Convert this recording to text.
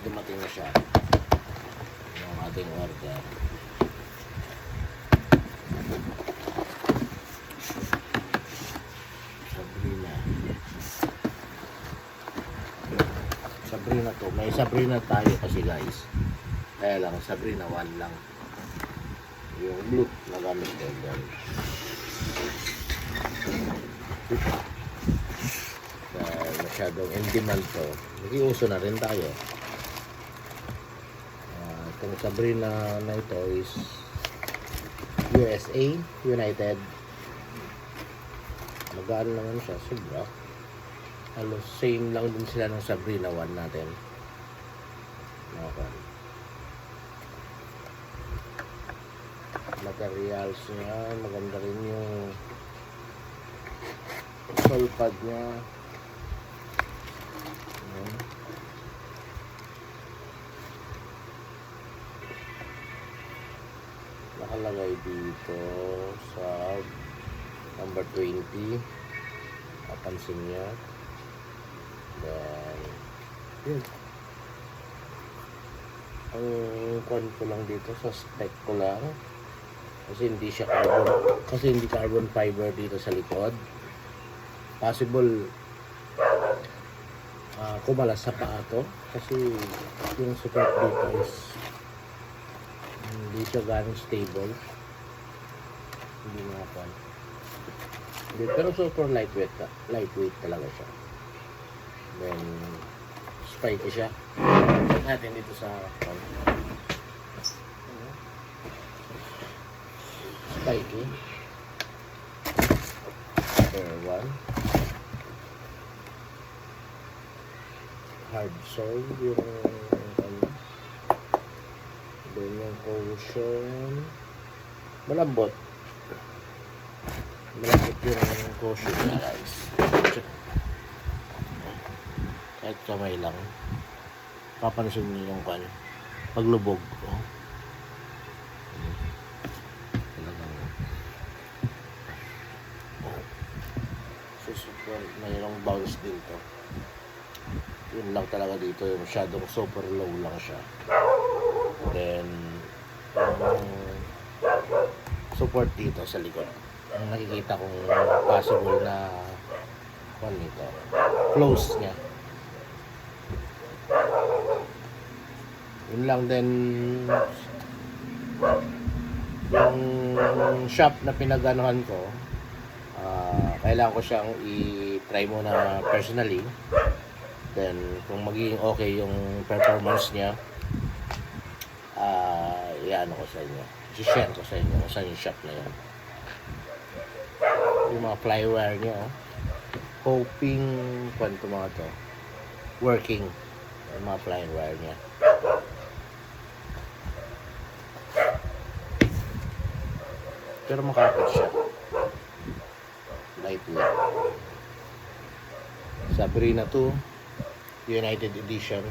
dumating na siya yung ating order. Sabrina to. May Sabrina tayo kasi guys. Kaya lang, Sabrina 1 lang. Yung blue na gamit ko guys. Dahil masyadong in demand to. Nag-iuso na rin tayo. Itong Sabrina na ito is USA, United. Magaan naman siya. Sobra. Halos same lang din sila ng Sabrina 1 natin. Okay. Materials niya, maganda rin yung sole pad niya. Ayan. Nakalagay dito sa number 20. Papansin niya. Then, yun. Ang kwan ko lang dito sa spec ko lang. Kasi hindi siya carbon. Kasi hindi carbon fiber dito sa likod. Possible kumalas sa paa to. Kasi yung support dito is hindi siya ganong stable. Hindi nga kwan. Pero super lightweight talaga siya. Then spiky siya. Check natin dito sa spiky. Number 1. Hard sole yung then yung cushion malambot yung cushion na guys. Kahit kamay lang papansin niyo yung paglubog ko. Super mayroong bounce dito. Yun lang talaga dito, yung masyadong super low lang siya. Then support dito sa likod. Ang nakikita kong possible na nito close niya. Yun lang. Then yung shop na pinaganuhan ko, kailangan ko siyang i-try muna personally. Then kung magiging okay yung performance niya, iano ko sa inyo, i-share ko sa inyo kung saan yung shop na yun. Yung mga flywire niya, hoping kwento mga to working yung mga flywire niya. Pero makapit siya, lightweight. Sabrina 2 United Edition.